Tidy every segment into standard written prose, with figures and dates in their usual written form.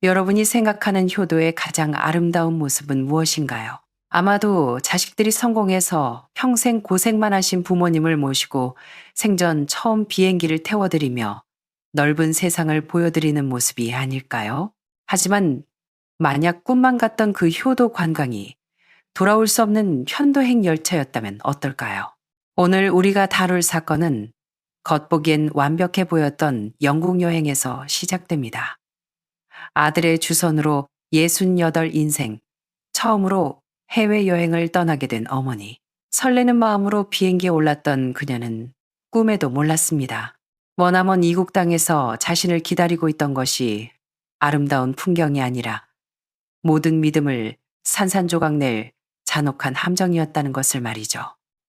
여러분이 생각하는 효도의 가장 아름다운 모습은 무엇인가요? 아마도 자식들이 성공해서 평생 고생만 하신 부모님을 모시고 생전 처음 비행기를 태워드리며 넓은 세상을 보여드리는 모습이 아닐까요? 하지만 만약 꿈만 같던 그 효도 관광이 돌아올 수 없는 편도행 열차였다면 어떨까요? 오늘 우리가 다룰 사건은 겉보기엔 완벽해 보였던 영국 여행에서 시작됩니다. 아들의 주선으로 68 인생, 처음으로 해외여행을 떠나게 된 어머니. 설레는 마음으로 비행기에 올랐던 그녀는 꿈에도 몰랐습니다. 머나먼 이국 땅에서 자신을 기다리고 있던 것이 아름다운 풍경이 아니라 모든 믿음을 산산조각 낼 잔혹한 함정이었다는 것을 말이죠.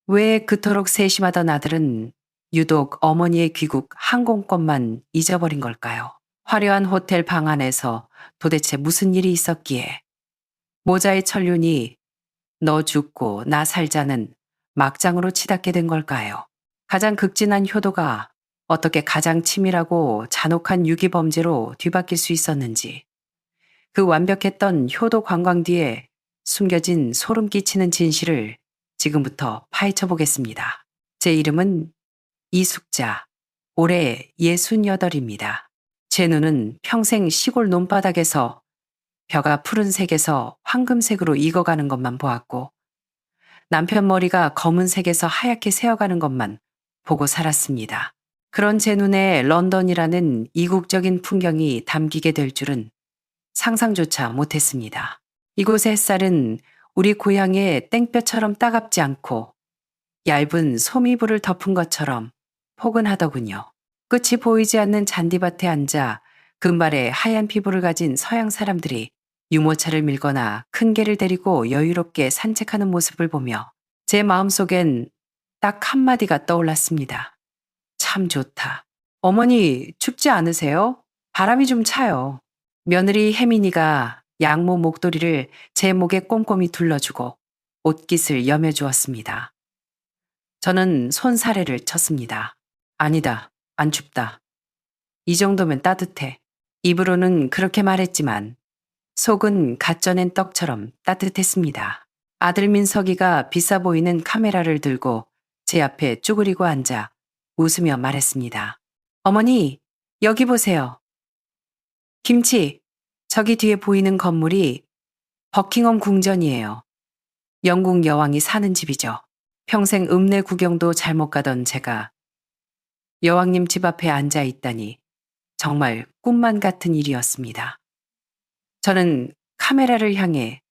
왜 그토록 세심하던 아들은 유독 어머니의 귀국 항공권만 잊어버린 걸까요? 화려한 호텔 방 안에서 도대체 무슨 일이 있었기에 모자의 천륜이 너 죽고 나 살자는 막장으로 치닫게 된 걸까요? 가장 극진한 효도가 어떻게 가장 치밀하고 잔혹한 유기범죄로 뒤바뀔 수 있었는지, 그 완벽했던 효도 관광 뒤에 숨겨진 소름 끼치는 진실을 지금부터 파헤쳐 보겠습니다. 제 이름은 이숙자, 올해 68입니다. 제 눈은 평생 시골 논바닥에서 벼가 푸른색에서 황금색으로 익어가는 것만 보았고, 남편 머리가 검은색에서 하얗게 새어가는 것만 보고 살았습니다. 그런 제 눈에 런던이라는 이국적인 풍경이 담기게 될 줄은 상상조차 못했습니다. 이곳의 햇살은 우리 고향의 땡볕처럼 따갑지 않고 얇은 소미불을 덮은 것처럼 포근하더군요. 끝이 보이지 않는 잔디밭에 앉아 금발의 하얀 피부를 가진 서양 사람들이 유모차를 밀거나 큰 개를 데리고 여유롭게 산책하는 모습을 보며 제 마음속엔 딱 한마디가 떠올랐습니다. 참 좋다. 어머니, 춥지 않으세요? 바람이 좀 차요. 며느리 혜민이가 양모 목도리를 제 목에 꼼꼼히 둘러주고 옷깃을 여며주었습니다. 저는 손사래를 쳤습니다. 아니다, 안 춥다. 이 정도면 따뜻해. 입으로는 그렇게 말했지만 속은 갓 쪄낸 떡처럼 따뜻했습니다. 아들 민석이가 비싸 보이는 카메라를 들고 제 앞에 쭈그리고 앉아 웃으며 말했습니다. 어머니, 여기 보세요. 김치, 저기 뒤에 보이는 건물이 버킹엄 궁전이에요. 영국 여왕이 사는 집이죠. 평생 읍내 구경도 잘 못 가던 제가 여왕님 집 앞에 앉아 있다니 정말 꿈만 같은 일이었습니다. 저는 카메라를 향해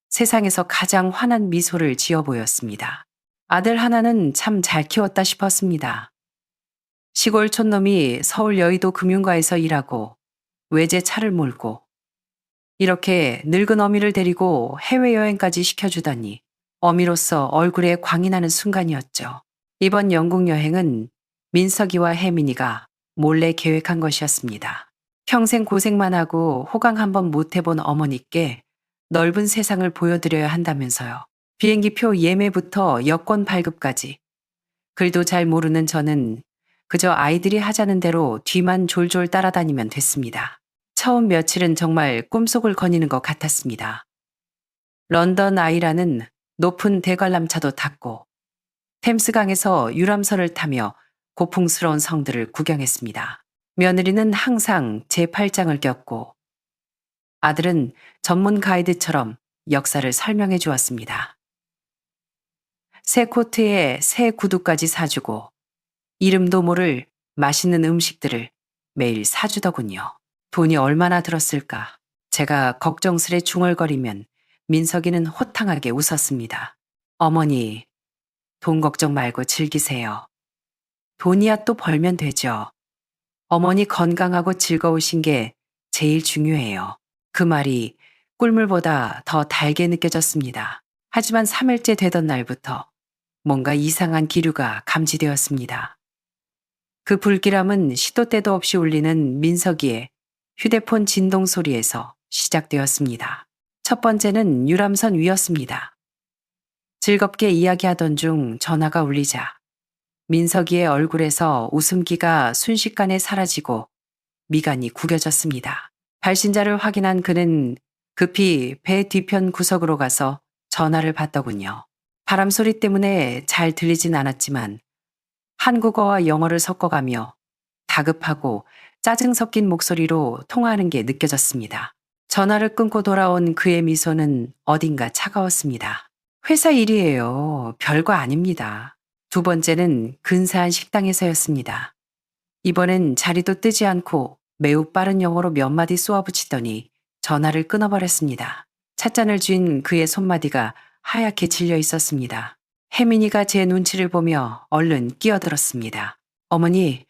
세상에서 가장 환한 미소를 지어 보였습니다. 아들 하나는 참 잘 키웠다 싶었습니다. 시골 촌놈이 서울 여의도 금융가에서 일하고 외제 차를 몰고 이렇게 늙은 어미를 데리고 해외여행까지 시켜주다니 어미로서 얼굴에 광이 나는 순간이었죠. 이번 영국 여행은 민석이와 혜민이가 몰래 계획한 것이었습니다. 평생 고생만 하고 호강 한번 못 해본 어머니께 넓은 세상을 보여드려야 한다면서요. 비행기표 예매부터 여권 발급까지. 글도 잘 모르는 저는 그저 아이들이 하자는 대로 뒤만 졸졸 따라다니면 됐습니다. 처음 며칠은 정말 꿈속을 거니는 것 같았습니다. 런던 아이라는 높은 대관람차도 탔고 템스강에서 유람선을 타며 고풍스러운 성들을 구경했습니다. 며느리는 항상 제 팔짱을 꼈고 아들은 전문 가이드처럼 역사를 설명해 주었습니다. 새 코트에 새 구두까지 사주고 이름도 모를 맛있는 음식들을 매일 사주더군요. 돈이 얼마나 들었을까. 제가 걱정스레 중얼거리면 민석이는 호탕하게 웃었습니다. 어머니, 돈 걱정 말고 즐기세요. 돈이야 또 벌면 되죠. 어머니 건강하고 즐거우신 게 제일 중요해요. 그 말이 꿀물보다 더 달게 느껴졌습니다. 하지만 3일째 되던 날부터 뭔가 이상한 기류가 감지되었습니다. 그 불길함은 시도 때도 없이 울리는 민석이의 휴대폰 진동 소리에서 시작되었습니다. 첫 번째는 유람선 위였습니다. 즐겁게 이야기하던 중 전화가 울리자 민석이의 얼굴에서 웃음기가 순식간에 사라지고 미간이 구겨졌습니다. 발신자를 확인한 그는 급히 배 뒤편 구석으로 가서 전화를 받더군요. 바람 소리 때문에 잘 들리진 않았지만 한국어와 영어를 섞어가며 다급하고 짜증 섞인 목소리로 통화하는 게 느껴졌습니다. 전화를 끊고 돌아온 그의 미소는 어딘가 차가웠습니다. 회사 일이에요. 별거 아닙니다. 두 번째는 근사한 식당에서였습니다. 이번엔 자리도 뜨지 않고 매우 빠른 영어로 몇 마디 쏘아붙이더니 전화를 끊어버렸습니다. 찻잔을 쥔 그의 손마디가 하얗게 질려 있었습니다. 혜민이가 제 눈치를 보며 얼른 끼어들었습니다. 어머니,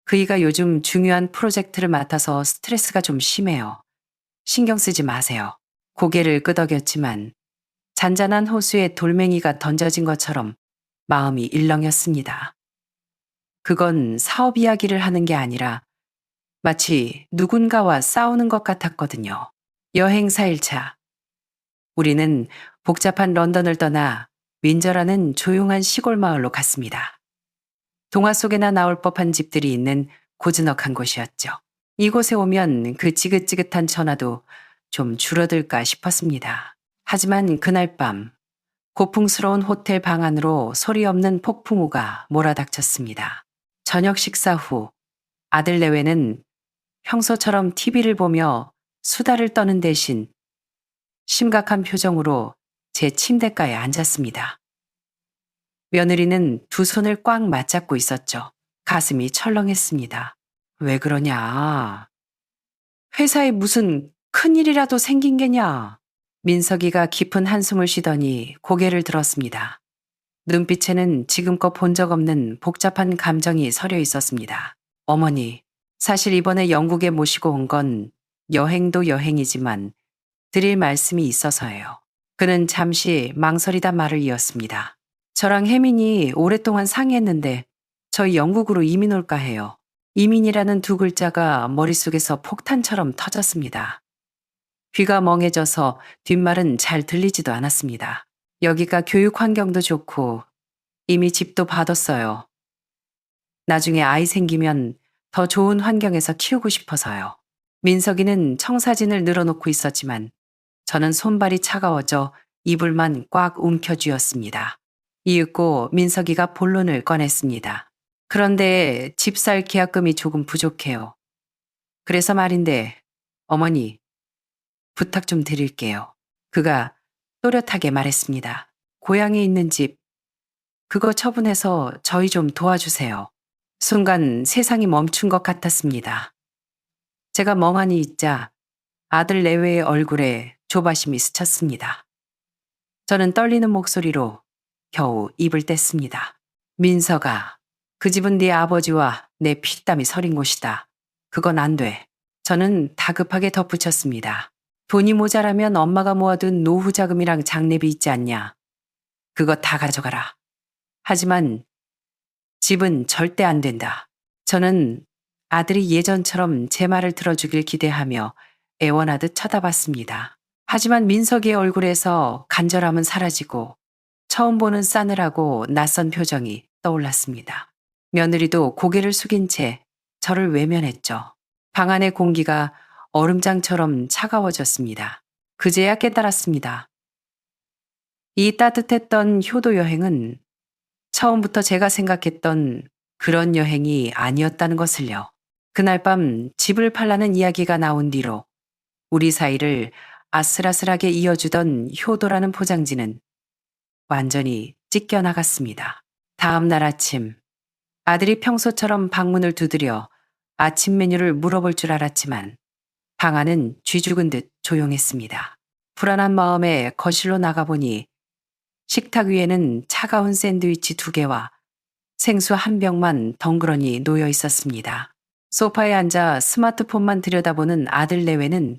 그이가 요즘 중요한 프로젝트를 맡아서 스트레스가 좀 심해요. 신경 쓰지 마세요. 고개를 끄덕였지만 잔잔한 호수에 돌멩이가 던져진 것처럼 마음이 일렁였습니다. 그건 사업 이야기를 하는 게 아니라 마치 누군가와 싸우는 것 같았거든요. 여행 4일차. 우리는 복잡한 런던을 떠나 윈저라는 조용한 시골 마을로 갔습니다. 동화 속에나 나올 법한 집들이 있는 고즈넉한 곳이었죠. 이곳에 오면 그 지긋지긋한 전화도 좀 줄어들까 싶었습니다. 하지만 그날 밤 고풍스러운 호텔 방 안으로 소리 없는 폭풍우가 몰아닥쳤습니다. 저녁 식사 후 아들 내외는 평소처럼 TV를 보며 수다를 떠는 대신 심각한 표정으로 제 침대가에 앉았습니다. 며느리는 두 손을 꽉 맞잡고 있었죠. 가슴이 철렁했습니다. 왜 그러냐? 회사에 무슨 큰일이라도 생긴 게냐? 민석이가 깊은 한숨을 쉬더니 고개를 들었습니다. 눈빛에는 지금껏 본 적 없는 복잡한 감정이 서려 있었습니다. 어머니, 사실 이번에 영국에 모시고 온 건 여행도 여행이지만 드릴 말씀이 있어서예요. 그는 잠시 망설이다 말을 이었습니다. 저랑 혜민이 오랫동안 상의했는데 저희 영국으로 이민 올까 해요. 이민이라는 두 글자가 머릿속에서 폭탄처럼 터졌습니다. 귀가 멍해져서 뒷말은 잘 들리지도 않았습니다. 여기가 교육 환경도 좋고 이미 집도 받았어요. 나중에 아이 생기면 더 좋은 환경에서 키우고 싶어서요. 민석이는 청사진을 늘어놓고 있었지만 저는 손발이 차가워져 이불만 꽉 움켜쥐었습니다. 이윽고 민석이가 본론을 꺼냈습니다. 그런데 집 살 계약금이 조금 부족해요. 그래서 말인데 어머니, 부탁 좀 드릴게요. 그가 또렷하게 말했습니다. 고향에 있는 집, 그거 처분해서 저희 좀 도와주세요. 순간 세상이 멈춘 것 같았습니다. 제가 멍하니 있자 아들 내외의 얼굴에 조바심이 스쳤습니다. 저는 떨리는 목소리로 겨우 입을 뗐습니다. 민서가, 그 집은 네 아버지와 내 피땀이 서린 곳이다. 그건 안 돼. 저는 다급하게 덧붙였습니다. 돈이 모자라면 엄마가 모아둔 노후 자금이랑 장례비 있지 않냐. 그거 다 가져가라. 하지만 집은 절대 안 된다. 저는 아들이 예전처럼 제 말을 들어주길 기대하며 애원하듯 쳐다봤습니다. 하지만 민석이의 얼굴에서 간절함은 사라지고 처음 보는 싸늘하고 낯선 표정이 떠올랐습니다. 며느리도 고개를 숙인 채 저를 외면했죠. 방 안의 공기가 얼음장처럼 차가워졌습니다. 그제야 깨달았습니다. 이 따뜻했던 효도 여행은 처음부터 제가 생각했던 그런 여행이 아니었다는 것을요. 그날 밤 집을 팔라는 이야기가 나온 뒤로 우리 사이를 아슬아슬하게 이어주던 효도라는 포장지는 완전히 찢겨나갔습니다. 다음 날 아침, 아들이 평소처럼 방문을 두드려 아침 메뉴를 물어볼 줄 알았지만 방 안은 쥐죽은 듯 조용했습니다. 불안한 마음에 거실로 나가보니 식탁 위에는 차가운 샌드위치 2개와 생수 1병만 덩그러니 놓여 있었습니다. 소파에 앉아 스마트폰만 들여다보는 아들 내외는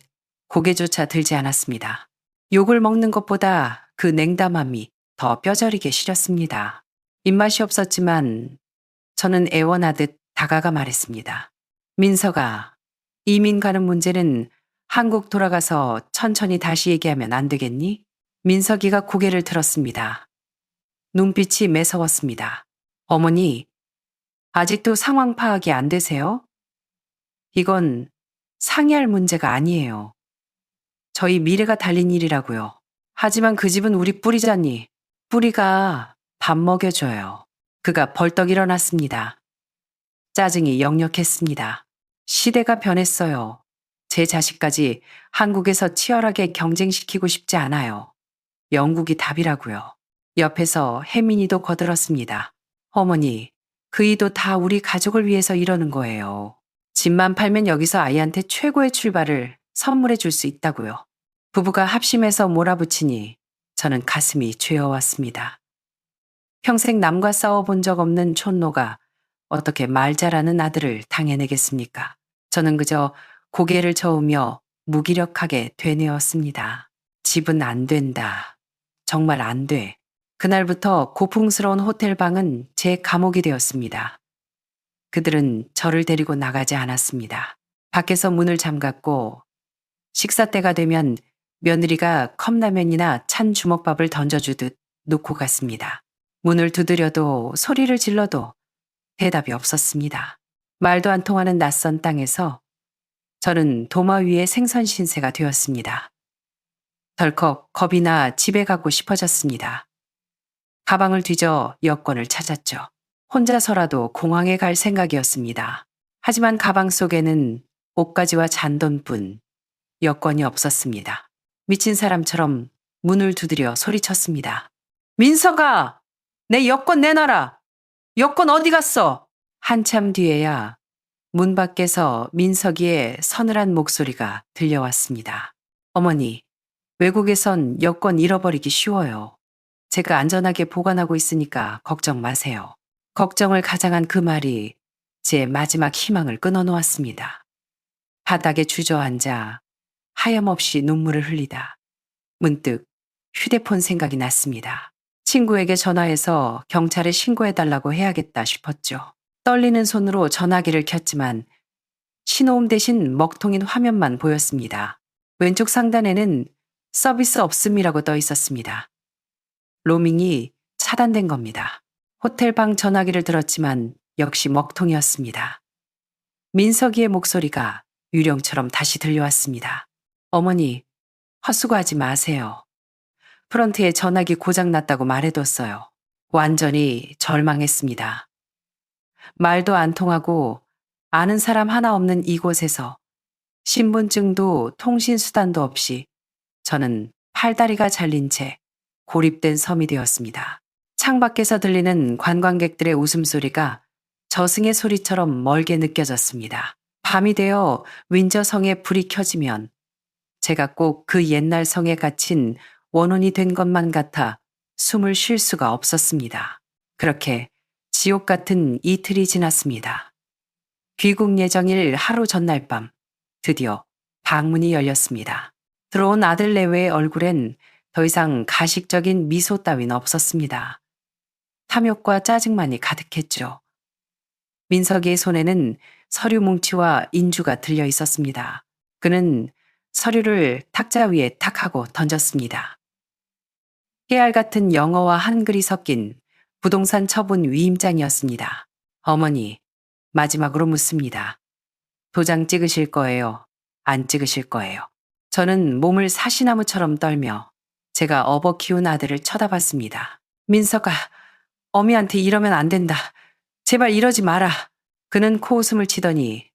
고개조차 들지 않았습니다. 욕을 먹는 것보다 그 냉담함이 더 뼈저리게 시렸습니다. 입맛이 없었지만 저는 애원하듯 다가가 말했습니다. 민서가, 이민 가는 문제는 한국 돌아가서 천천히 다시 얘기하면 안 되겠니? 민석이가 고개를 들었습니다. 눈빛이 매서웠습니다. 어머니, 아직도 상황 파악이 안 되세요? 이건 상의할 문제가 아니에요. 저희 미래가 달린 일이라고요. 하지만 그 집은 우리 뿌리잖니. 뿌리가 밥 먹여줘요. 그가 벌떡 일어났습니다. 짜증이 역력했습니다. 시대가 변했어요. 제 자식까지 한국에서 치열하게 경쟁시키고 싶지 않아요. 영국이 답이라고요. 옆에서 혜민이도 거들었습니다. 어머니, 그 이도 다 우리 가족을 위해서 이러는 거예요. 집만 팔면 여기서 아이한테 최고의 출발을 선물해 줄 수 있다고요. 부부가 합심해서 몰아붙이니 저는 가슴이 죄어왔습니다. 평생 남과 싸워본 적 없는 촌노가 어떻게 말 잘하는 아들을 당해내겠습니까? 저는 그저 고개를 저으며 무기력하게 되뇌었습니다. 집은 안 된다. 정말 안 돼. 그날부터 고풍스러운 호텔방은 제 감옥이 되었습니다. 그들은 저를 데리고 나가지 않았습니다. 밖에서 문을 잠갔고 식사 때가 되면 며느리가 컵라면이나 찬 주먹밥을 던져주듯 놓고 갔습니다. 문을 두드려도 소리를 질러도 대답이 없었습니다. 말도 안 통하는 낯선 땅에서 저는 도마 위의 생선 신세가 되었습니다. 덜컥 겁이 나 집에 가고 싶어졌습니다. 가방을 뒤져 여권을 찾았죠. 혼자서라도 공항에 갈 생각이었습니다. 하지만 가방 속에는 옷가지와 잔돈뿐 여권이 없었습니다. 미친 사람처럼 문을 두드려 소리쳤습니다. 민서가! 내 여권 내놔라! 여권 어디 갔어? 한참 뒤에야 문 밖에서 민석이의 서늘한 목소리가 들려왔습니다. 어머니, 외국에선 여권 잃어버리기 쉬워요. 제가 안전하게 보관하고 있으니까 걱정 마세요. 걱정을 가장한 그 말이 제 마지막 희망을 끊어놓았습니다. 바닥에 주저앉아 하염없이 눈물을 흘리다 문득 휴대폰 생각이 났습니다. 친구에게 전화해서 경찰에 신고해달라고 해야겠다 싶었죠. 떨리는 손으로 전화기를 켰지만 신호음 대신 먹통인 화면만 보였습니다. 왼쪽 상단에는 서비스 없음이라고 떠 있었습니다. 로밍이 차단된 겁니다. 호텔방 전화기를 들었지만 역시 먹통이었습니다. 민석이의 목소리가 유령처럼 다시 들려왔습니다. 어머니, 헛수고하지 마세요. 프런트에 전화기 고장났다고 말해뒀어요. 완전히 절망했습니다. 말도 안 통하고 아는 사람 하나 없는 이곳에서 신분증도 통신수단도 없이 저는 팔다리가 잘린 채 고립된 섬이 되었습니다. 창밖에서 들리는 관광객들의 웃음소리가 저승의 소리처럼 멀게 느껴졌습니다. 밤이 되어 윈저 성에 불이 켜지면 제가 꼭 그 옛날 성에 갇힌 원혼이 된 것만 같아 숨을 쉴 수가 없었습니다. 그렇게 지옥 같은 이틀이 지났습니다. 귀국 예정일 하루 전날 밤 드디어 방문이 열렸습니다. 들어온 아들 내외의 얼굴엔 더 이상 가식적인 미소 따윈 없었습니다. 탐욕과 짜증만이 가득했죠. 민석이의 손에는 서류 뭉치와 인주가 들려 있었습니다. 그는 서류를 탁자 위에 탁 하고 던졌습니다. 깨알 같은 영어와 한글이 섞인 부동산 처분 위임장이었습니다. 어머니, 마지막으로 묻습니다. 도장 찍으실 거예요? 안 찍으실 거예요? 저는 몸을 사시나무처럼 떨며 제가 업어 키운 아들을 쳐다봤습니다. 민석아, 어미한테 이러면 안 된다. 제발 이러지 마라. 그는 코웃음을 치더니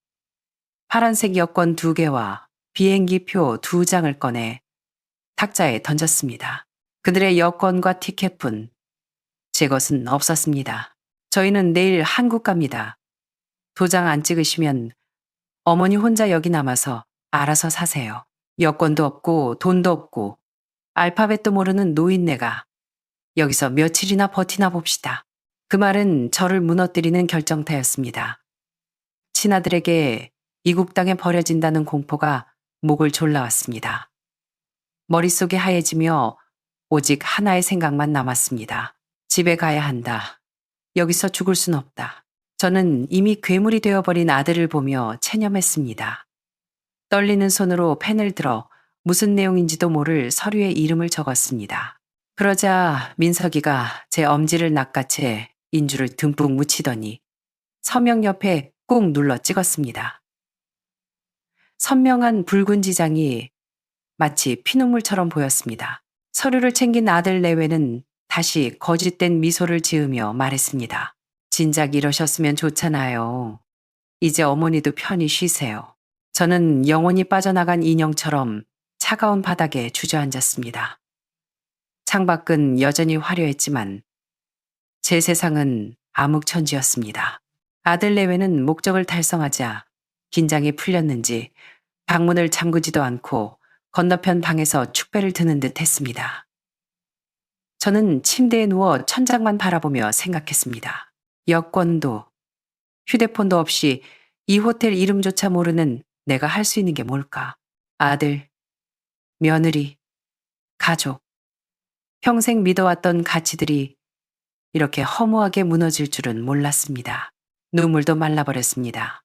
파란색 여권 2개와 비행기표 2장을 꺼내 탁자에 던졌습니다. 그들의 여권과 티켓뿐 제 것은 없었습니다. 저희는 내일 한국 갑니다. 도장 안 찍으시면 어머니 혼자 여기 남아서 알아서 사세요. 여권도 없고 돈도 없고 알파벳도 모르는 노인네가 여기서 며칠이나 버티나 봅시다. 그 말은 저를 무너뜨리는 결정타였습니다. 친아들에게 이국 땅에 버려진다는 공포가 목을 졸라왔습니다. 머릿속이 하얘지며 오직 하나의 생각만 남았습니다. 집에 가야 한다. 여기서 죽을 순 없다. 저는 이미 괴물이 되어버린 아들을 보며 체념했습니다. 떨리는 손으로 펜을 들어 무슨 내용인지도 모를 서류에 이름을 적었습니다. 그러자 민석이가 제 엄지를 낚아채 인주를 듬뿍 묻히더니 서명 옆에 꾹 눌러 찍었습니다. 선명한 붉은 지장이 마치 피눈물처럼 보였습니다. 서류를 챙긴 아들 내외는 다시 거짓된 미소를 지으며 말했습니다. 진작 이러셨으면 좋잖아요. 이제 어머니도 편히 쉬세요. 저는 영혼이 빠져나간 인형처럼 차가운 바닥에 주저앉았습니다. 창밖은 여전히 화려했지만 제 세상은 암흑천지였습니다. 아들 내외는 목적을 달성하자 긴장이 풀렸는지 방문을 잠그지도 않고 건너편 방에서 축배를 드는 듯 했습니다. 저는 침대에 누워 천장만 바라보며 생각했습니다. 여권도 휴대폰도 없이 이 호텔 이름조차 모르는 내가 할 수 있는 게 뭘까? 아들, 며느리, 가족, 평생 믿어왔던 가치들이 이렇게 허무하게 무너질 줄은 몰랐습니다. 눈물도 말라버렸습니다.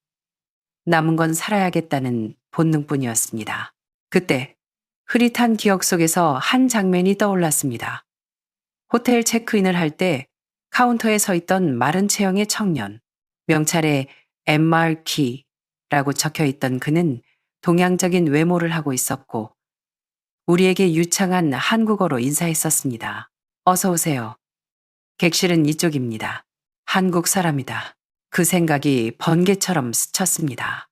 남은 건 살아야겠다는 본능뿐이었습니다. 그때 흐릿한 기억 속에서 한 장면이 떠올랐습니다. 호텔 체크인을 할 때 카운터에 서 있던 마른 체형의 청년, 명찰에 MRK라고 적혀 있던 그는 동양적인 외모를 하고 있었고 우리에게 유창한 한국어로 인사했었습니다. 어서 오세요. 객실은 이쪽입니다. 한국 사람이다. 그 생각이 번개처럼 스쳤습니다.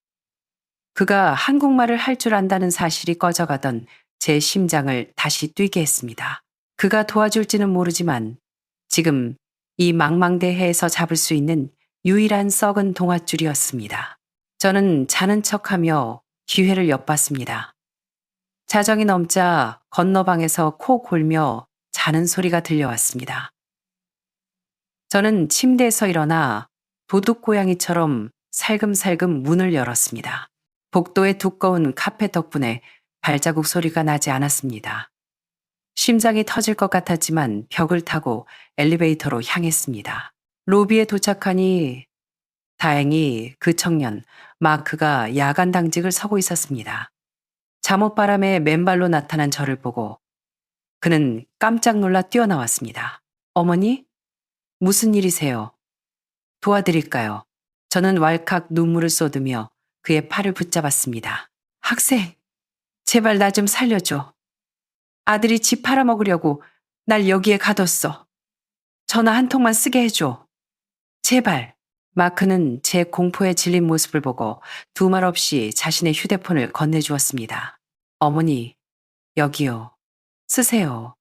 그가 한국말을 할 줄 안다는 사실이 꺼져가던 제 심장을 다시 뛰게 했습니다. 그가 도와줄지는 모르지만 지금 이 망망대해에서 잡을 수 있는 유일한 썩은 동아줄이었습니다. 저는 자는 척하며 기회를 엿봤습니다. 자정이 넘자 건너방에서 코 골며 자는 소리가 들려왔습니다. 저는 침대에서 일어나 도둑고양이처럼 살금살금 문을 열었습니다. 복도의 두꺼운 카펫 덕분에 발자국 소리가 나지 않았습니다. 심장이 터질 것 같았지만 벽을 타고 엘리베이터로 향했습니다. 로비에 도착하니 다행히 그 청년 마크가 야간 당직을 서고 있었습니다. 잠옷바람에 맨발로 나타난 저를 보고 그는 깜짝 놀라 뛰어나왔습니다. 어머니? 무슨 일이세요? 도와드릴까요? 저는 왈칵 눈물을 쏟으며 그의 팔을 붙잡았습니다. 학생, 제발 나 좀 살려줘. 아들이 집 팔아먹으려고 날 여기에 가뒀어. 전화 한 통만 쓰게 해줘. 제발. 마크는 제 공포에 질린 모습을 보고 두 말 없이 자신의 휴대폰을 건네주었습니다. 어머니, 여기요. 쓰세요.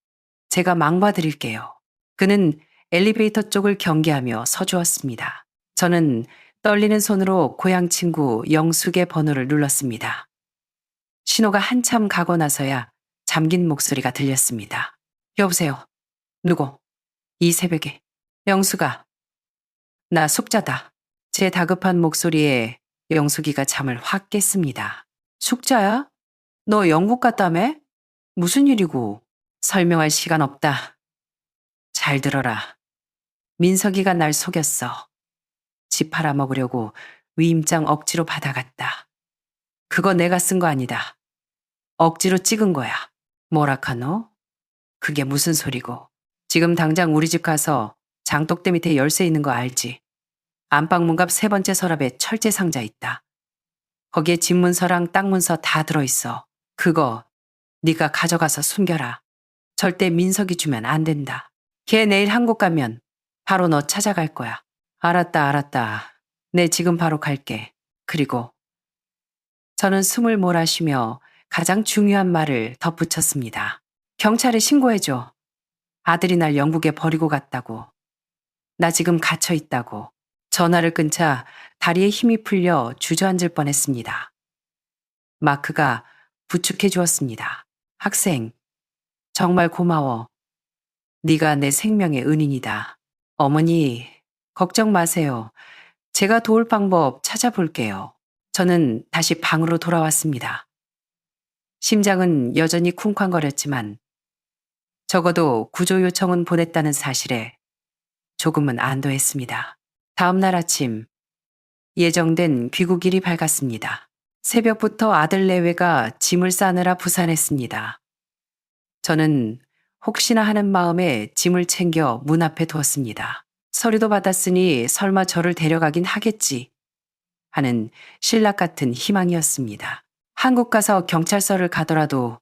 제가 망봐드릴게요. 그는 엘리베이터 쪽을 경계하며 서주었습니다. 저는 떨리는 손으로 고향 친구 영숙의 번호를 눌렀습니다. 신호가 한참 가고 나서야 잠긴 목소리가 들렸습니다. 여보세요. 누구? 이 새벽에. 영숙아. 나 숙자다. 제 다급한 목소리에 영숙이가 잠을 확 깼습니다. 숙자야? 너 영국 갔다며? 무슨 일이고? 설명할 시간 없다. 잘 들어라. 민석이가 날 속였어. 집 팔아먹으려고 위임장 억지로 받아갔다. 그거 내가 쓴 거 아니다. 억지로 찍은 거야. 뭐라카노? 그게 무슨 소리고. 지금 당장 우리 집 가서 장독대 밑에 열쇠 있는 거 알지? 안방 문갑 3번째 서랍에 철제 상자 있다. 거기에 집 문서랑 땅 문서 다 들어있어. 그거 네가 가져가서 숨겨라. 절대 민석이 주면 안 된다. 걔 내일 한국 가면 바로 너 찾아갈 거야. 알았다. 네, 지금 바로 갈게. 그리고 저는 숨을 몰아쉬며 가장 중요한 말을 덧붙였습니다. 경찰에 신고해줘. 아들이 날 영국에 버리고 갔다고. 나 지금 갇혀 있다고. 전화를 끊자 다리에 힘이 풀려 주저앉을 뻔했습니다. 마크가 부축해 주었습니다. 학생, 정말 고마워. 네가 내 생명의 은인이다. 어머니, 걱정 마세요. 제가 도울 방법 찾아볼게요. 저는 다시 방으로 돌아왔습니다. 심장은 여전히 쿵쾅거렸지만 적어도 구조 요청은 보냈다는 사실에 조금은 안도했습니다. 다음 날 아침 예정된 귀국일이 밝았습니다. 새벽부터 아들 내외가 짐을 싸느라 부산했습니다. 저는 혹시나 하는 마음에 짐을 챙겨 문 앞에 두었습니다. 서류도 받았으니 설마 저를 데려가긴 하겠지 하는 신락 같은 희망이었습니다. 한국 가서 경찰서를 가더라도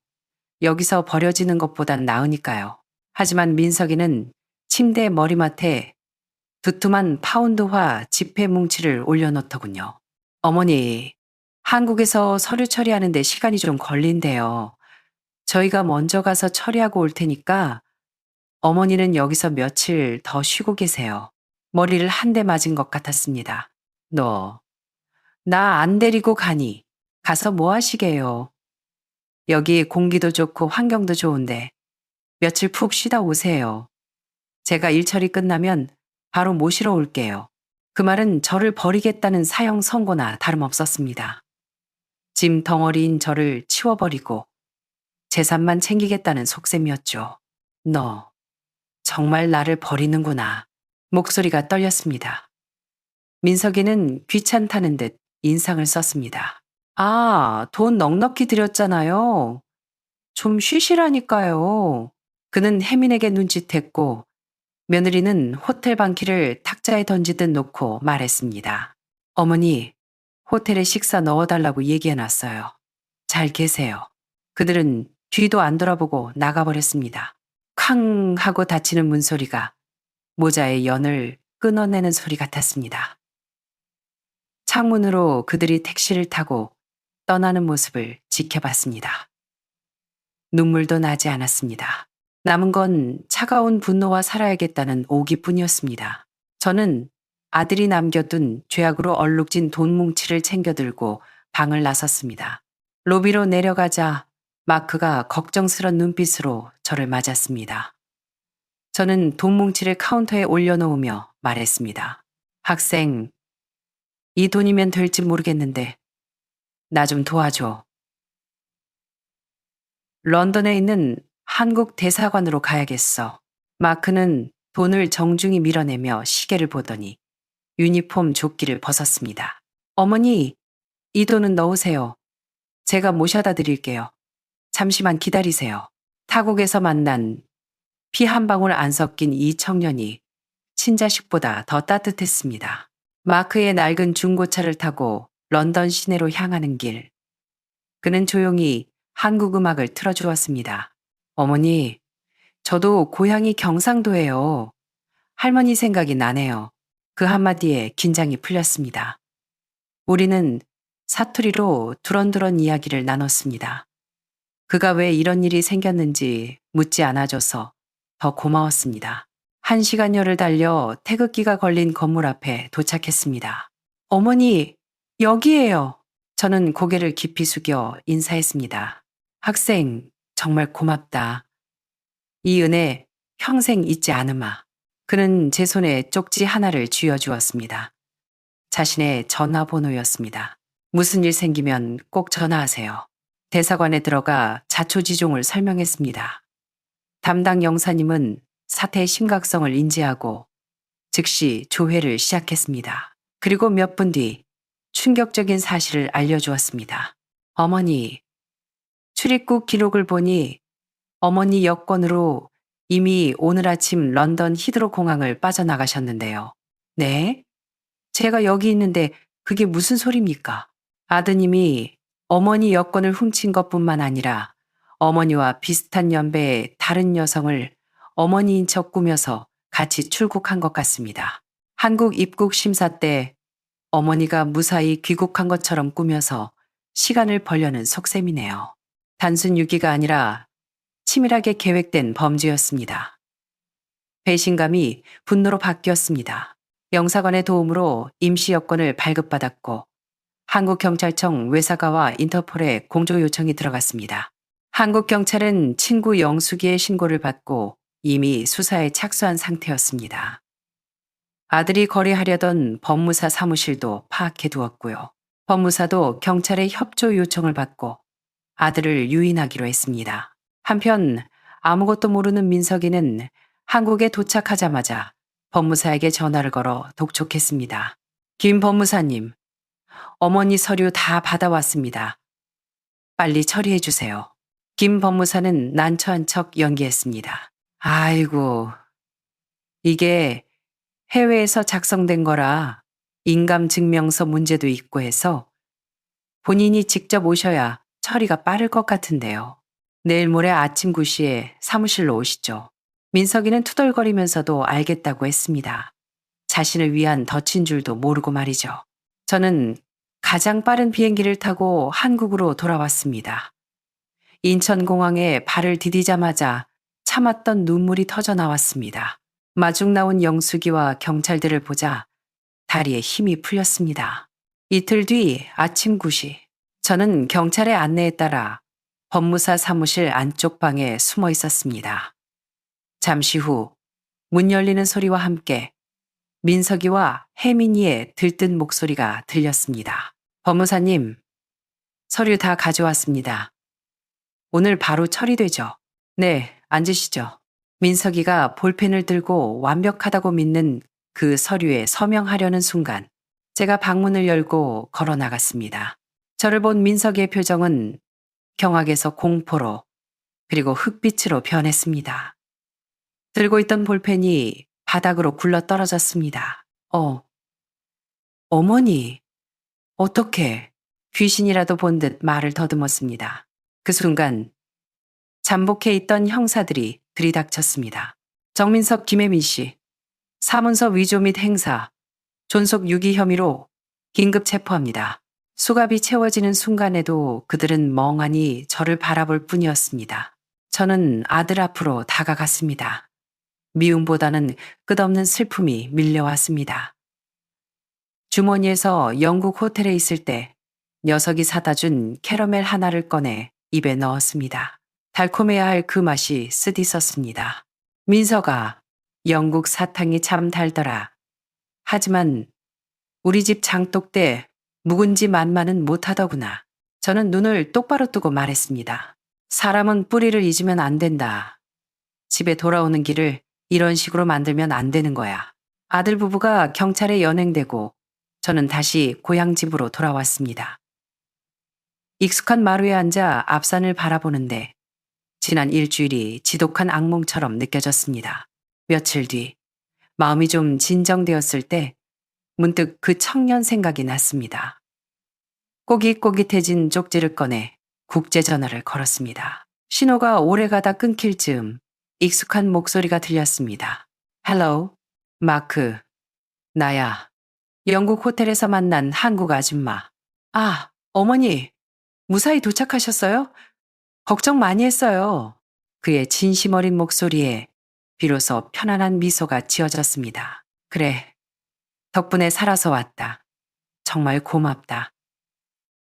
여기서 버려지는 것보단 나으니까요. 하지만 민석이는 침대 머리맡에 두툼한 파운드화 지폐 뭉치를 올려놓더군요. 어머니, 한국에서 서류 처리하는데 시간이 좀 걸린대요. 저희가 먼저 가서 처리하고 올 테니까 어머니는 여기서 며칠 더 쉬고 계세요. 머리를 한 대 맞은 것 같았습니다. 너, 나 안 데리고 가니? 가서 뭐 하시게요? 여기 공기도 좋고 환경도 좋은데 며칠 푹 쉬다 오세요. 제가 일처리 끝나면 바로 모시러 올게요. 그 말은 저를 버리겠다는 사형 선고나 다름없었습니다. 짐 덩어리인 저를 치워버리고 재산만 챙기겠다는 속셈이었죠. 너 정말 나를 버리는구나. 목소리가 떨렸습니다. 민석이는 귀찮다는 듯 인상을 썼습니다. 아, 돈 넉넉히 드렸잖아요. 좀 쉬시라니까요. 그는 혜민에게 눈짓했고 며느리는 호텔 방키를 탁자에 던지듯 놓고 말했습니다. 어머니, 호텔에 식사 넣어달라고 얘기해놨어요. 잘 계세요. 그들은 뒤도 안 돌아보고 나가버렸습니다. 쾅 하고 닫히는 문소리가 모자의 연을 끊어내는 소리 같았습니다. 창문으로 그들이 택시를 타고 떠나는 모습을 지켜봤습니다. 눈물도 나지 않았습니다. 남은 건 차가운 분노와 살아야겠다는 오기뿐이었습니다. 저는 아들이 남겨둔 죄악으로 얼룩진 돈 뭉치를 챙겨들고 방을 나섰습니다. 로비로 내려가자 마크가 걱정스런 눈빛으로 저를 맞았습니다. 저는 돈 뭉치를 카운터에 올려놓으며 말했습니다. 학생, 이 돈이면 될지 모르겠는데 나 좀 도와줘. 런던에 있는 한국 대사관으로 가야겠어. 마크는 돈을 정중히 밀어내며 시계를 보더니 유니폼 조끼를 벗었습니다. 어머니, 이 돈은 넣으세요. 제가 모셔다 드릴게요. 잠시만 기다리세요. 타국에서 만난 피 한 방울 안 섞인 이 청년이 친자식보다 더 따뜻했습니다. 마크의 낡은 중고차를 타고 런던 시내로 향하는 길. 그는 조용히 한국 음악을 틀어주었습니다. 어머니, 저도 고향이 경상도예요. 할머니 생각이 나네요. 그 한마디에 긴장이 풀렸습니다. 우리는 사투리로 두런두런 이야기를 나눴습니다. 그가 왜 이런 일이 생겼는지 묻지 않아줘서 더 고마웠습니다. 1시간여를 달려 태극기가 걸린 건물 앞에 도착했습니다. 어머니, 여기에요. 저는 고개를 깊이 숙여 인사했습니다. 학생, 정말 고맙다. 이 은혜 평생 잊지 않으마. 그는 제 손에 쪽지 하나를 쥐어주었습니다. 자신의 전화번호였습니다. 무슨 일 생기면 꼭 전화하세요. 대사관에 들어가 자초지종을 설명했습니다. 담당 영사님은 사태의 심각성을 인지하고 즉시 조회를 시작했습니다. 그리고 몇 분 뒤 충격적인 사실을 알려주었습니다. 어머니, 출입국 기록을 보니 어머니 여권으로 이미 오늘 아침 런던 히드로 공항을 빠져나가셨는데요. 네? 제가 여기 있는데 그게 무슨 소리입니까? 아드님이 어머니 여권을 훔친 것뿐만 아니라 어머니와 비슷한 연배의 다른 여성을 어머니인 척 꾸며서 같이 출국한 것 같습니다. 한국 입국 심사 때 어머니가 무사히 귀국한 것처럼 꾸며서 시간을 벌려는 속셈이네요. 단순 유기가 아니라 치밀하게 계획된 범죄였습니다. 배신감이 분노로 바뀌었습니다. 영사관의 도움으로 임시 여권을 발급받았고 한국경찰청 외사가와 인터폴에 공조 요청이 들어갔습니다. 한국경찰은 친구 영숙이의 신고를 받고 이미 수사에 착수한 상태였습니다. 아들이 거래하려던 법무사 사무실도 파악해두었고요. 법무사도 경찰의 협조 요청을 받고 아들을 유인하기로 했습니다. 한편 아무것도 모르는 민석이는 한국에 도착하자마자 법무사에게 전화를 걸어 독촉했습니다. 김 법무사님, 어머니 서류 다 받아왔습니다. 빨리 처리해 주세요. 김 법무사는 난처한 척 연기했습니다. 아이고, 이게 해외에서 작성된 거라 인감증명서 문제도 있고 해서 본인이 직접 오셔야 처리가 빠를 것 같은데요. 내일 모레 아침 9시에 사무실로 오시죠. 민석이는 투덜거리면서도 알겠다고 했습니다. 자신을 위한 덫인 줄도 모르고 말이죠. 저는 가장 빠른 비행기를 타고 한국으로 돌아왔습니다. 인천공항에 발을 디디자마자 참았던 눈물이 터져 나왔습니다. 마중 나온 영숙이와 경찰들을 보자 다리에 힘이 풀렸습니다. 이틀 뒤 아침 9시, 저는 경찰의 안내에 따라 법무사 사무실 안쪽 방에 숨어 있었습니다. 잠시 후 문 열리는 소리와 함께 민석이와 혜민이의 들뜬 목소리가 들렸습니다. 법무사님, 서류 다 가져왔습니다. 오늘 바로 처리되죠? 네, 앉으시죠. 민석이가 볼펜을 들고 완벽하다고 믿는 그 서류에 서명하려는 순간 제가 방문을 열고 걸어 나갔습니다. 저를 본 민석이의 표정은 경악에서 공포로 그리고 흙빛으로 변했습니다. 들고 있던 볼펜이 바닥으로 굴러 떨어졌습니다. 어머니, 어떻게 귀신이라도 본 듯 말을 더듬었습니다. 그 순간 잠복해 있던 형사들이 들이닥쳤습니다. 정민석, 김혜민 씨, 사문서 위조 및 행사, 존속 유기 혐의로 긴급 체포합니다. 수갑이 채워지는 순간에도 그들은 멍하니 저를 바라볼 뿐이었습니다. 저는 아들 앞으로 다가갔습니다. 미움보다는 끝없는 슬픔이 밀려왔습니다. 주머니에서 영국 호텔에 있을 때 녀석이 사다 준 캐러멜 하나를 꺼내 입에 넣었습니다. 달콤해야 할 그 맛이 쓰디었습니다. 민서가, 영국 사탕이 참 달더라. 하지만 우리 집 장독대 묵은지 맛만은 못하더구나. 저는 눈을 똑바로 뜨고 말했습니다. 사람은 뿌리를 잊으면 안 된다. 집에 돌아오는 길을 이런 식으로 만들면 안 되는 거야. 아들 부부가 경찰에 연행되고 저는 다시 고향 집으로 돌아왔습니다. 익숙한 마루에 앉아 앞산을 바라보는데 지난 일주일이 지독한 악몽처럼 느껴졌습니다. 며칠 뒤 마음이 좀 진정되었을 때 문득 그 청년 생각이 났습니다. 꼬깃꼬깃해진 쪽지를 꺼내 국제전화를 걸었습니다. 신호가 오래가다 끊길 즈음 익숙한 목소리가 들렸습니다. 헬로, 마크, 나야. 영국 호텔에서 만난 한국 아줌마. 아, 어머니, 무사히 도착하셨어요? 걱정 많이 했어요. 그의 진심 어린 목소리에 비로소 편안한 미소가 지어졌습니다. 그래, 덕분에 살아서 왔다. 정말 고맙다.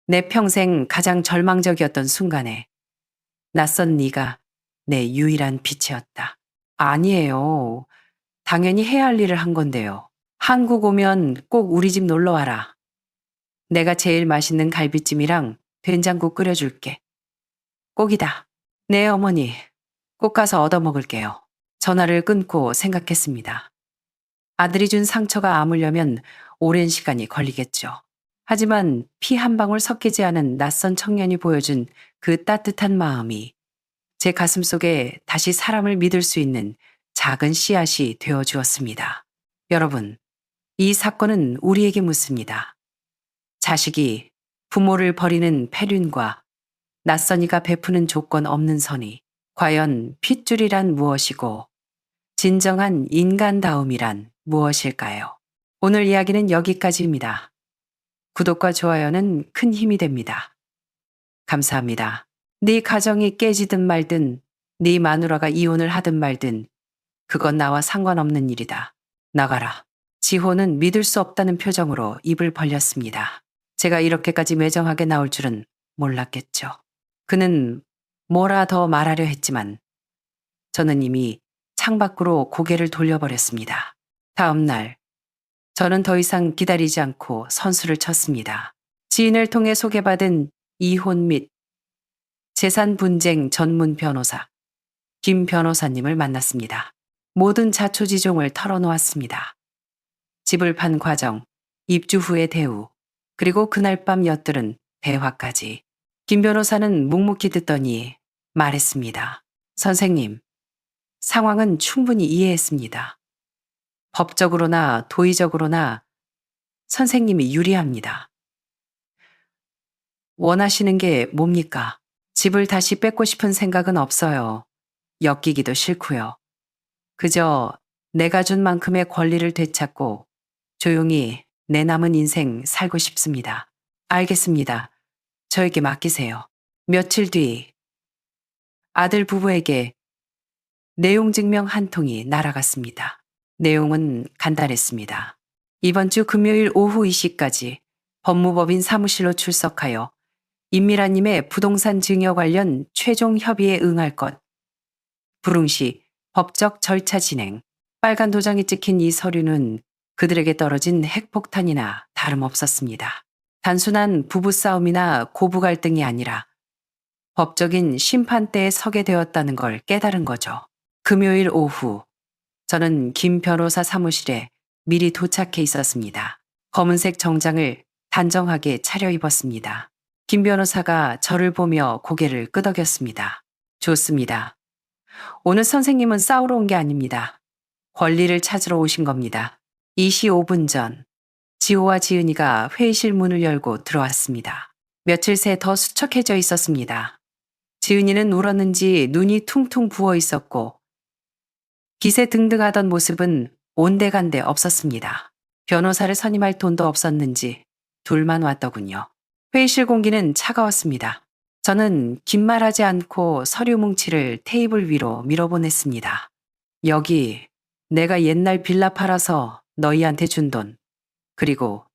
내 평생 가장 절망적이었던 순간에 낯선 네가 내 유일한 빛이었다. 아니에요. 당연히 해야 할 일을 한 건데요. 한국 오면 꼭 우리 집 놀러 와라. 내가 제일 맛있는 갈비찜이랑 된장국 끓여줄게. 꼭이다. 네, 어머니. 꼭 가서 얻어먹을게요. 전화를 끊고 생각했습니다. 아들이 준 상처가 아물려면 오랜 시간이 걸리겠죠. 하지만 피 한 방울 섞이지 않은 낯선 청년이 보여준 그 따뜻한 마음이 제 가슴 속에 다시 사람을 믿을 수 있는 작은 씨앗이 되어 주었습니다. 여러분, 이 사건은 우리에게 묻습니다. 자식이 부모를 버리는 폐륜과 낯선이가 베푸는 조건 없는 선의, 과연 핏줄이란 무엇이고 진정한 인간다움이란 무엇일까요? 오늘 이야기는 여기까지입니다. 구독과 좋아요는 큰 힘이 됩니다. 감사합니다. 네 가정이 깨지든 말든 네 마누라가 이혼을 하든 말든 그건 나와 상관없는 일이다. 나가라. 지호는 믿을 수 없다는 표정으로 입을 벌렸습니다. 제가 이렇게까지 매정하게 나올 줄은 몰랐겠죠. 그는 뭐라 더 말하려 했지만 저는 이미 창밖으로 고개를 돌려버렸습니다. 다음 날 저는 더 이상 기다리지 않고 선수를 쳤습니다. 지인을 통해 소개받은 이혼 및 재산 분쟁 전문 변호사 김 변호사님을 만났습니다. 모든 자초지종을 털어놓았습니다. 집을 판 과정, 입주 후의 대우, 그리고 그날 밤 엿들은 대화까지. 김 변호사는 묵묵히 듣더니 말했습니다. 선생님, 상황은 충분히 이해했습니다. 법적으로나 도의적으로나 선생님이 유리합니다. 원하시는 게 뭡니까? 집을 다시 뺏고 싶은 생각은 없어요. 엮이기도 싫고요. 그저 내가 준 만큼의 권리를 되찾고 조용히 내 남은 인생 살고 싶습니다. 알겠습니다. 저에게 맡기세요. 며칠 뒤 아들 부부에게 내용 증명 한 통이 날아갔습니다. 내용은 간단했습니다. 이번 주 금요일 오후 2시까지 법무법인 사무실로 출석하여 임미라님의 부동산 증여 관련 최종 협의에 응할 것. 불응시 법적 절차 진행. 빨간 도장이 찍힌 이 서류는 그들에게 떨어진 핵폭탄이나 다름없었습니다. 단순한 부부싸움이나 고부 갈등이 아니라 법적인 심판대에 서게 되었다는 걸 깨달은 거죠. 금요일 오후 저는 김 변호사 사무실에 미리 도착해 있었습니다. 검은색 정장을 단정하게 차려입었습니다. 김 변호사가 저를 보며 고개를 끄덕였습니다. 좋습니다. 오늘 선생님은 싸우러 온 게 아닙니다. 권리를 찾으러 오신 겁니다. 2시 5분 전 지호와 지은이가 회의실 문을 열고 들어왔습니다. 며칠 새 더 수척해져 있었습니다. 지은이는 울었는지 눈이 퉁퉁 부어 있었고 기세등등하던 모습은 온데간데 없었습니다. 변호사를 선임할 돈도 없었는지 둘만 왔더군요. 회의실 공기는 차가웠습니다. 저는 긴 말하지 않고 서류 뭉치를 테이블 위로 밀어보냈습니다. 여기 내가 옛날 빌라 팔아서 너희한테 준 돈, 그리고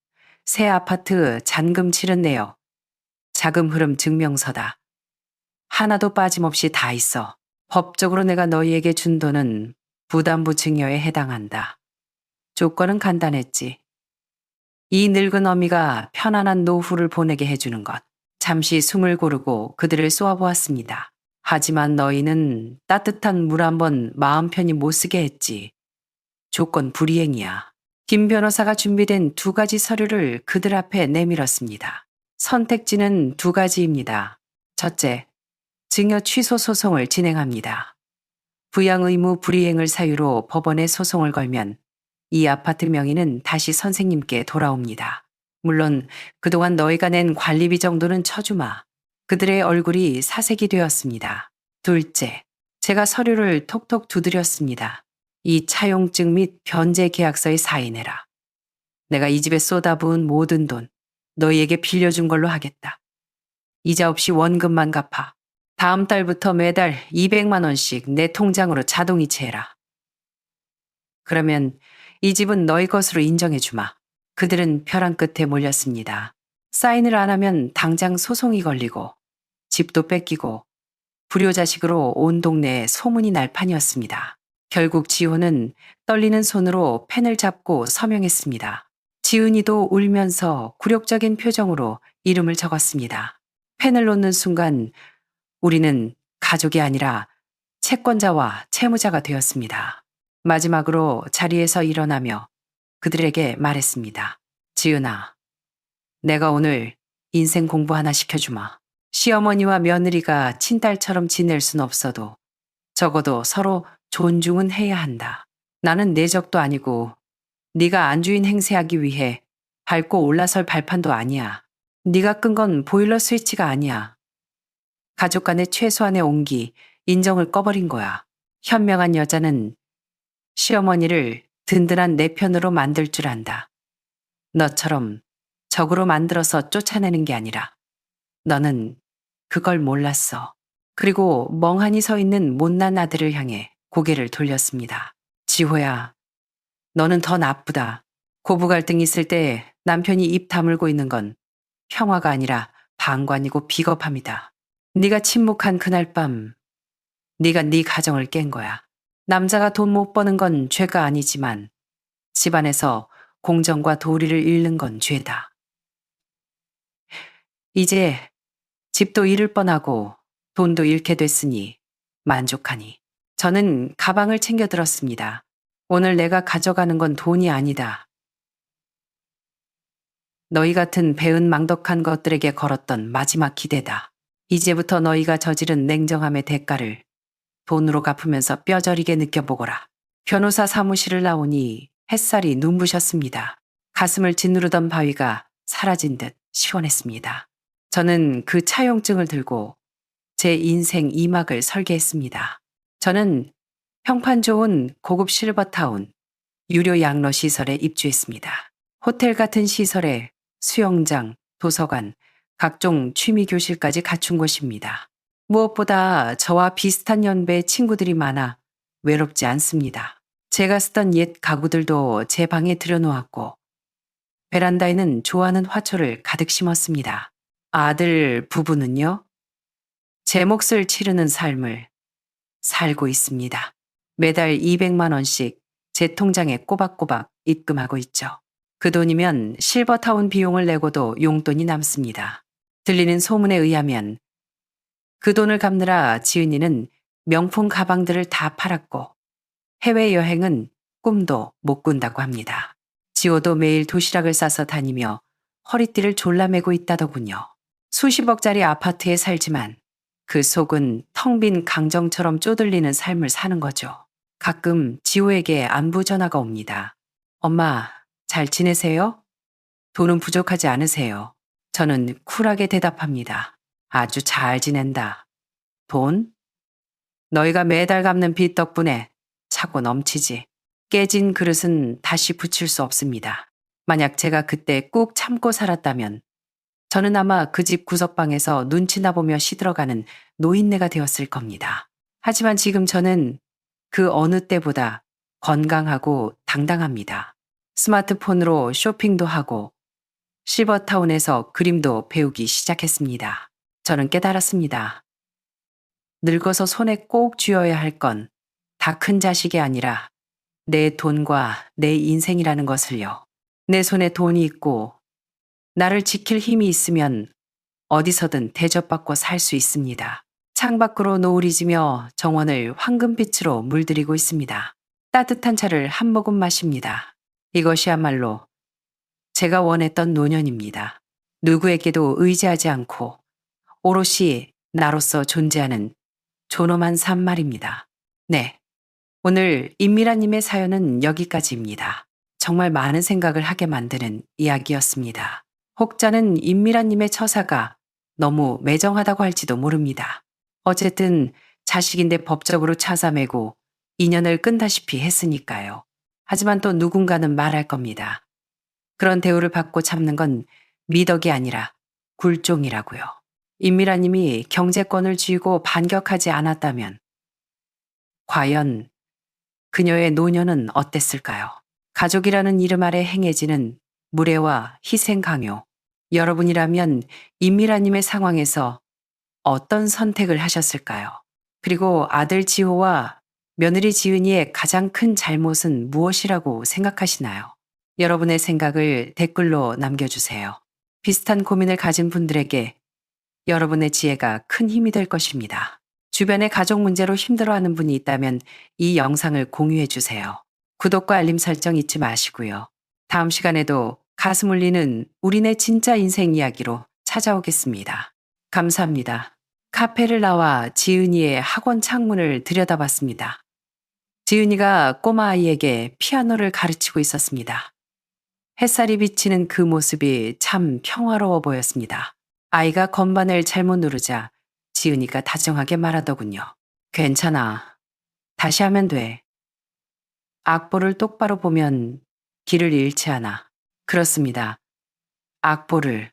새 아파트 잔금 치른 내역, 자금 흐름 증명서다. 하나도 빠짐없이 다 있어. 법적으로 내가 너희에게 준 돈은 부담부 증여에 해당한다. 조건은 간단했지. 이 늙은 어미가 편안한 노후를 보내게 해주는 것. 잠시 숨을 고르고 그들을 쏘아보았습니다. 하지만 너희는 따뜻한 물 한 번 마음 편히 못 쓰게 했지. 조건 불이행이야. 김 변호사가 준비된 2가지 서류를 그들 앞에 내밀었습니다. 선택지는 2가지입니다. 첫째, 증여 취소 소송을 진행합니다. 부양 의무 불이행을 사유로 법원에 소송을 걸면 이 아파트 명의는 다시 선생님께 돌아옵니다. 물론 그동안 너희가 낸 관리비 정도는 쳐주마. 그들의 얼굴이 사색이 되었습니다. 둘째, 제가 서류를 톡톡 두드렸습니다. 이 차용증 및 변제 계약서에 사인해라. 내가 이 집에 쏟아부은 모든 돈 너희에게 빌려준 걸로 하겠다. 이자 없이 원금만 갚아. 다음 달부터 매달 200만 원씩 내 통장으로 자동이체해라. 그러면 이 집은 너희 것으로 인정해 주마. 그들은 벼랑 끝에 몰렸습니다. 사인을 안 하면 당장 소송이 걸리고 집도 뺏기고 불효자식으로 온 동네에 소문이 날 판이었습니다. 결국 지호는 떨리는 손으로 펜을 잡고 서명했습니다. 지은이도 울면서 굴욕적인 표정으로 이름을 적었습니다. 펜을 놓는 순간 우리는 가족이 아니라 채권자와 채무자가 되었습니다. 마지막으로 자리에서 일어나며 그들에게 말했습니다. 지은아, 내가 오늘 인생 공부 하나 시켜주마. 시어머니와 며느리가 친딸처럼 지낼 순 없어도 적어도 서로 존중은 해야 한다. 나는 내 적도 아니고 네가 안주인 행세하기 위해 밟고 올라설 발판도 아니야. 네가 끈 건 보일러 스위치가 아니야. 가족 간의 최소한의 온기, 인정을 꺼버린 거야. 현명한 여자는 시어머니를 든든한 내 편으로 만들 줄 안다. 너처럼 적으로 만들어서 쫓아내는 게 아니라 너는 그걸 몰랐어. 그리고 멍하니 서 있는 못난 아들을 향해 고개를 돌렸습니다. 지호야, 너는 더 나쁘다. 고부 갈등 있을 때 남편이 입 다물고 있는 건 평화가 아니라 방관이고 비겁함이다. 네가 침묵한 그날 밤 네가 네 가정을 깬 거야. 남자가 돈 못 버는 건 죄가 아니지만 집안에서 공정과 도리를 잃는 건 죄다. 이제 집도 잃을 뻔하고 돈도 잃게 됐으니 만족하니. 저는 가방을 챙겨 들었습니다. 오늘 내가 가져가는 건 돈이 아니다. 너희 같은 배은망덕한 것들에게 걸었던 마지막 기대다. 이제부터 너희가 저지른 냉정함의 대가를 돈으로 갚으면서 뼈저리게 느껴보거라. 변호사 사무실을 나오니 햇살이 눈부셨습니다. 가슴을 짓누르던 바위가 사라진 듯 시원했습니다. 저는 그 차용증을 들고 제 인생 2막을 설계했습니다. 저는 평판 좋은 고급 실버타운 유료 양로 시설에 입주했습니다. 호텔 같은 시설에 수영장, 도서관, 각종 취미 교실까지 갖춘 곳입니다. 무엇보다 저와 비슷한 연배의 친구들이 많아 외롭지 않습니다. 제가 쓰던 옛 가구들도 제 방에 들여놓았고 베란다에는 좋아하는 화초를 가득 심었습니다. 아들 부부는요, 제 몫을 치르는 삶을 살고 있습니다. 매달 200만 원씩 제 통장에 꼬박꼬박 입금하고 있죠. 그 돈이면 실버타운 비용을 내고도 용돈이 남습니다. 들리는 소문에 의하면 그 돈을 갚느라 지은이는 명품 가방들을 다 팔았고 해외여행은 꿈도 못 꾼다고 합니다. 지호도 매일 도시락을 싸서 다니며 허리띠를 졸라매고 있다더군요. 수십억짜리 아파트에 살지만 그 속은 텅 빈 강정처럼 쪼들리는 삶을 사는 거죠. 가끔 지호에게 안부 전화가 옵니다. 엄마, 잘 지내세요? 돈은 부족하지 않으세요? 저는 쿨하게 대답합니다. 아주 잘 지낸다. 돈? 너희가 매달 갚는 빚 덕분에 차고 넘치지. 깨진 그릇은 다시 붙일 수 없습니다. 만약 제가 그때 꾹 참고 살았다면 저는 아마 그 집 구석방에서 눈치나 보며 시들어가는 노인네가 되었을 겁니다. 하지만 지금 저는 그 어느 때보다 건강하고 당당합니다. 스마트폰으로 쇼핑도 하고 실버타운에서 그림도 배우기 시작했습니다. 저는 깨달았습니다. 늙어서 손에 꼭 쥐어야 할 건 다 큰 자식이 아니라 내 돈과 내 인생이라는 것을요. 내 손에 돈이 있고 나를 지킬 힘이 있으면 어디서든 대접받고 살 수 있습니다. 창밖으로 노을이 지며 정원을 황금빛으로 물들이고 있습니다. 따뜻한 차를 한 모금 마십니다. 이것이야말로 제가 원했던 노년입니다. 누구에게도 의지하지 않고 오롯이 나로서 존재하는 존엄한 삶 말입니다. 네. 오늘 임미라님의 사연은 여기까지입니다. 정말 많은 생각을 하게 만드는 이야기였습니다. 혹자는 임미라님의 처사가 너무 매정하다고 할지도 모릅니다. 어쨌든 자식인데 법적으로 차사매고 인연을 끈다시피 했으니까요. 하지만 또 누군가는 말할 겁니다. 그런 대우를 받고 참는 건 미덕이 아니라 굴종이라고요. 임미라님이 경제권을 쥐고 반격하지 않았다면 과연 그녀의 노년은 어땠을까요? 가족이라는 이름 아래 행해지는 무례와 희생 강요. 여러분이라면 임미라님의 상황에서 어떤 선택을 하셨을까요? 그리고 아들 지호와 며느리 지은이의 가장 큰 잘못은 무엇이라고 생각하시나요? 여러분의 생각을 댓글로 남겨주세요. 비슷한 고민을 가진 분들에게 여러분의 지혜가 큰 힘이 될 것입니다. 주변에 가족 문제로 힘들어하는 분이 있다면 이 영상을 공유해 주세요. 구독과 알림 설정 잊지 마시고요. 다음 시간에도 가슴 울리는 우리네 진짜 인생 이야기로 찾아오겠습니다. 감사합니다. 카페를 나와 지은이의 학원 창문을 들여다봤습니다. 지은이가 꼬마 아이에게 피아노를 가르치고 있었습니다. 햇살이 비치는 그 모습이 참 평화로워 보였습니다. 아이가 건반을 잘못 누르자 지은이가 다정하게 말하더군요. 괜찮아. 다시 하면 돼. 악보를 똑바로 보면 길을 잃지 않아. 그렇습니다. 악보를,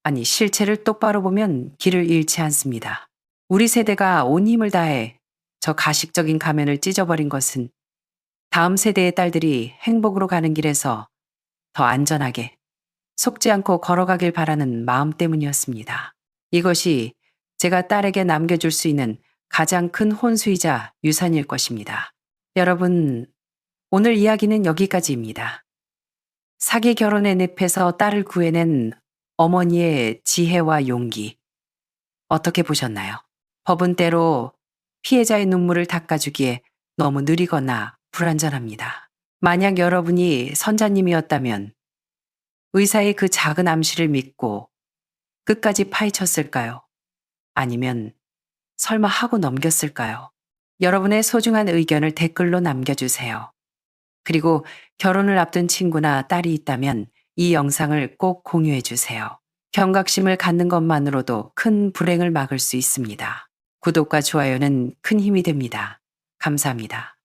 아니 실체를 똑바로 보면 길을 잃지 않습니다. 우리 세대가 온 힘을 다해 저 가식적인 가면을 찢어버린 것은 다음 세대의 딸들이 행복으로 가는 길에서 더 안전하게 속지 않고 걸어가길 바라는 마음 때문이었습니다. 이것이 제가 딸에게 남겨줄 수 있는 가장 큰 혼수이자 유산일 것입니다. 여러분, 오늘 이야기는 여기까지입니다. 사기 결혼의 늪에서 딸을 구해낸 어머니의 지혜와 용기. 어떻게 보셨나요? 법은 때로 피해자의 눈물을 닦아주기에 너무 느리거나 불완전합니다. 만약 여러분이 선자님이었다면 의사의 그 작은 암시를 믿고 끝까지 파헤쳤을까요? 아니면 설마 하고 넘겼을까요? 여러분의 소중한 의견을 댓글로 남겨주세요. 그리고 결혼을 앞둔 친구나 딸이 있다면 이 영상을 꼭 공유해 주세요. 경각심을 갖는 것만으로도 큰 불행을 막을 수 있습니다. 구독과 좋아요는 큰 힘이 됩니다. 감사합니다.